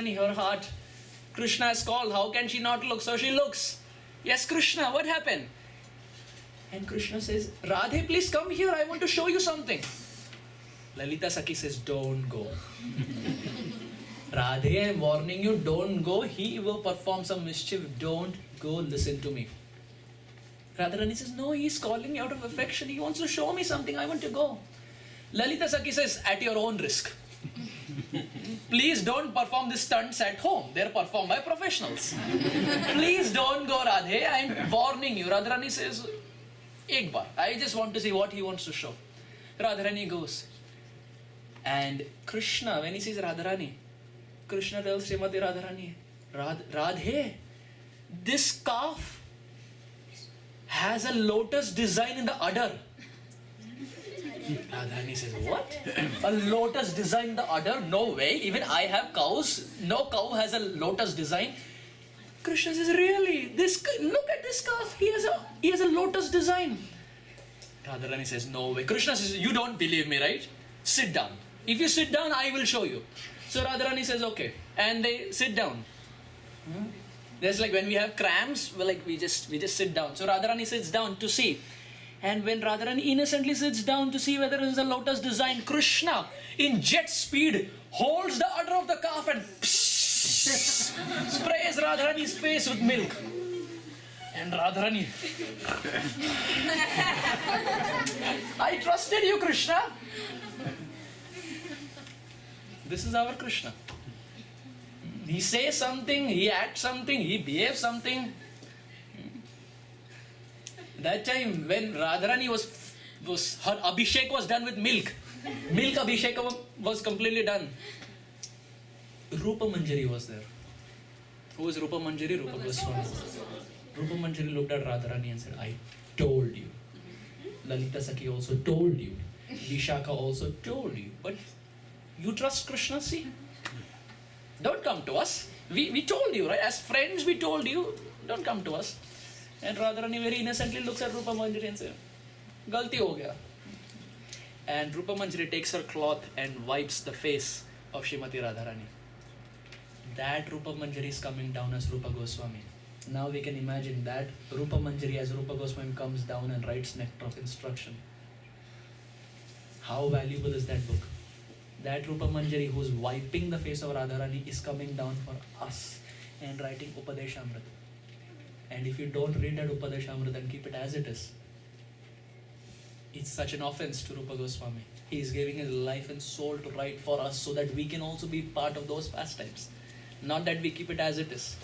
Radharani, her heart. Krishna has called. How can she not look? So she looks. Yes, Krishna, what happened? And Krishna says, Radhe, please come here. I want to show you something. Lalita Sakhi says, don't go. Radhe, I'm warning you, don't go. He will perform some mischief. Don't go, listen to me. Radharani says, no, he's calling me out of affection. He wants to show me something. I want to go. Lalita Sakhi says, at your own risk. Please don't perform these stunts at home. They're performed by professionals. Please don't go, Radhe. I'm warning you. Radharani says, Ek bar. I just want to see what he wants to show. Radharani goes. And Krishna, when he sees Radharani, Krishna tells Srimati Radharani, Radhe, this calf has a lotus design in the udder. Radharani says, what? A lotus design in the udder? No way. Even I have cows. No cow has a lotus design. Krishna says, really? Look at this calf. He has a lotus design. Radharani says, no way. Krishna says, you don't believe me, right? Sit down. If you sit down, I will show you. So Radharani says, okay. And they sit down. There's like when we have cramps, we just sit down. So Radharani sits down to see. And when Radharani innocently sits down to see whether it is a lotus design, Krishna, in jet speed, holds the udder of the calf and sprays Radharani's face with milk. And Radharani, I trusted you, Krishna. This is our Krishna. He says something, he acts something, he behaves something. That time when Radharani her abhishek was done with milk. Milk abhishek was completely done. Rupa Manjari was there. Who is Rupa Manjari? Rupa Goswami. Rupa Manjari looked at Radharani and said, I told you. Lalita Sakhi also told you. Vishakha also told you. But you trust Krishna, see? Don't come to us. We told you, right? As friends, we told you, don't come to us. And Radharani very innocently looks at Rupa Manjari and says, Galti ho gaya. And Rupa Manjari takes her cloth and wipes the face of Srimati Radharani. That Rupa Manjari is coming down as Rupa Goswami. Now we can imagine that Rupa Manjari as Rupa Goswami comes down and writes Nectar of Instruction. How valuable is that book? That Rupa Manjari who's wiping the face of Radharani is coming down for us and writing Upadeshamrita. And if you don't read that Upadeshamrita and keep it as it is, it's such an offense to Rupa Goswami. He is giving his life and soul to write for us so that we can also be part of those pastimes. Not that we keep it as it is.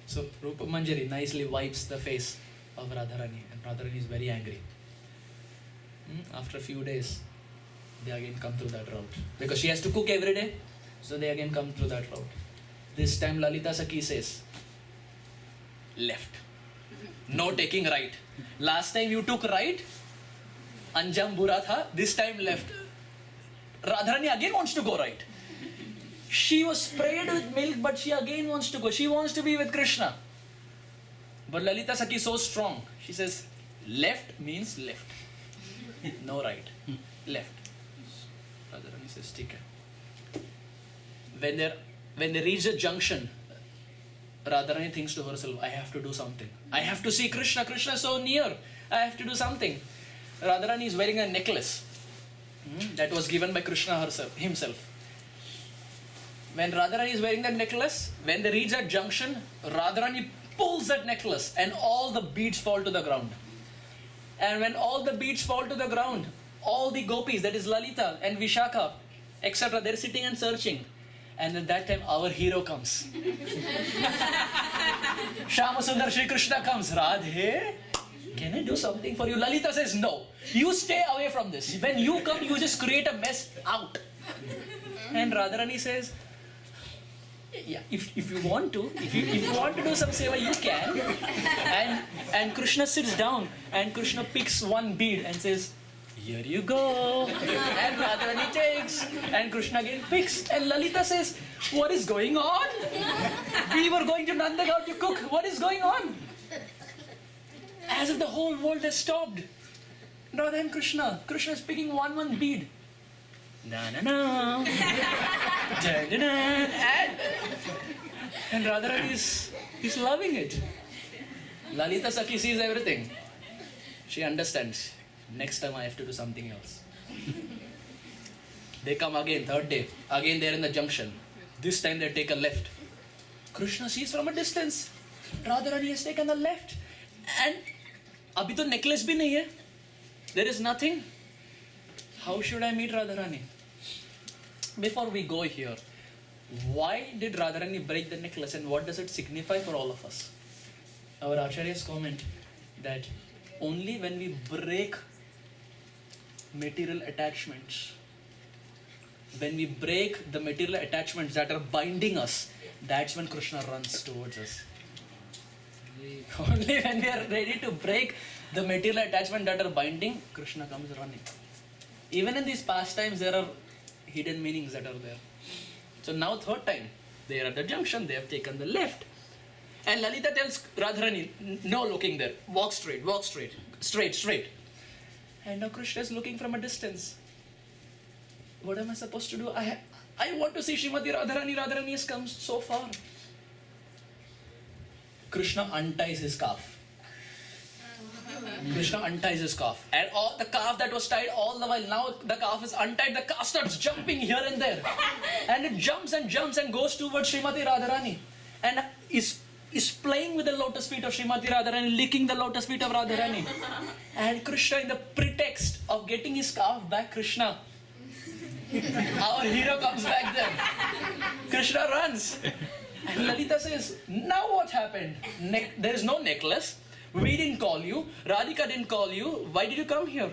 So Rupa Manjari nicely wipes the face of Radharani and Radharani is very angry. After a few days, they again come through that route. Because she has to cook every day, so they again come through that route. This time Lalita Sakhi says, left. No taking right. Last time you took right, Anjam bura tha, this time left. Radharani again wants to go right. She was sprayed with milk, but she again wants to go. She wants to be with Krishna. But Lalita Sakhi is so strong. She says, left means left. No right. Left. Radharani says, "Take it." When they reach the junction, Radharani thinks to herself, I have to do something. I have to see Krishna. Krishna is so near. I have to do something. Radharani is wearing a necklace that was given by Krishna himself. When Radharani is wearing that necklace, when they reach that junction, Radharani pulls that necklace and all the beads fall to the ground. And when all the beads fall to the ground, all the gopis, that is Lalita and Vishakha, etc., they're sitting and searching. And at that time, our hero comes. Shama Sundar Shri Krishna comes. Radhe, can I do something for you? Lalita says, no. You stay away from this. When you come, you just create a mess out. And Radharani says, yeah, if you want to, if you want to do some seva, you can. And Krishna sits down and Krishna picks one bead and says, here you go. And Radharani takes. And Krishna again picks. And Lalita says, what is going on? We were going to Nandagaon to cook. What is going on? As if the whole world has stopped. Radha and Krishna. Krishna is picking one bead. Na na na. Da, da, da. And Radharani is loving it. Lalita Sakhi sees everything. She understands. Next time I have to do something else. They come again, third day. Again they're in the junction. This time they take a left. Krishna sees from a distance. Radharani has taken a left. And abhi to necklace bhi nahi hai. There is nothing. How should I meet Radharani? Before we go here, why did Radharani break the necklace and what does it signify for all of us? Our Acharyas comment that only when we break material attachments, when we break the material attachments that are binding us, that's when Krishna runs towards us. Only when we are ready to break the material attachment that are binding, Krishna comes running. Even in these pastimes, there are hidden meanings that are there. So now third time, they are at the junction, they have taken the left. And Lalita tells Radharani, no looking there, walk straight, straight. And now Krishna is looking from a distance. What am I supposed to do? I want to see Srimati Radharani. Radharani has come so far. Krishna unties his calf. Krishna unties his calf. And all the calf that was tied all the while, now the calf is untied. The calf starts jumping here and there. And it jumps and goes towards Srimati Radharani. And is playing with the lotus feet of Srimati Radharani, licking the lotus feet of Radharani. And Krishna, in the pretext of getting his calf back, Krishna, our hero comes back then. Krishna runs. And Lalita says, now what happened? There is no necklace. We didn't call you. Radhika didn't call you. Why did you come here?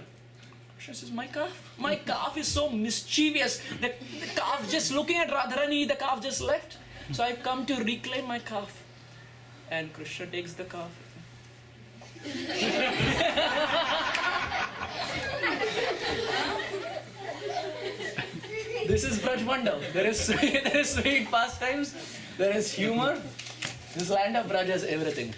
Krishna says, my calf. My calf is so mischievous. The calf just looking at Radharani, the calf just left. So I've come to reclaim my calf. And Krishna takes the calf. This is Braj Mandal. There is sweet pastimes. There is humor. This land of Braj has everything.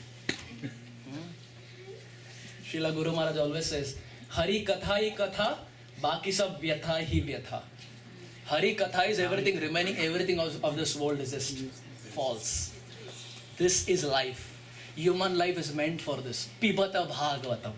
Srila Guru Maharaj always says, Hari Katha hi Katha, Baki sab Vyatha hi Vyatha. Hari Katha is everything, remaining everything of this world is just false. This is life. Human life is meant for this. Pibata Bhagavatam.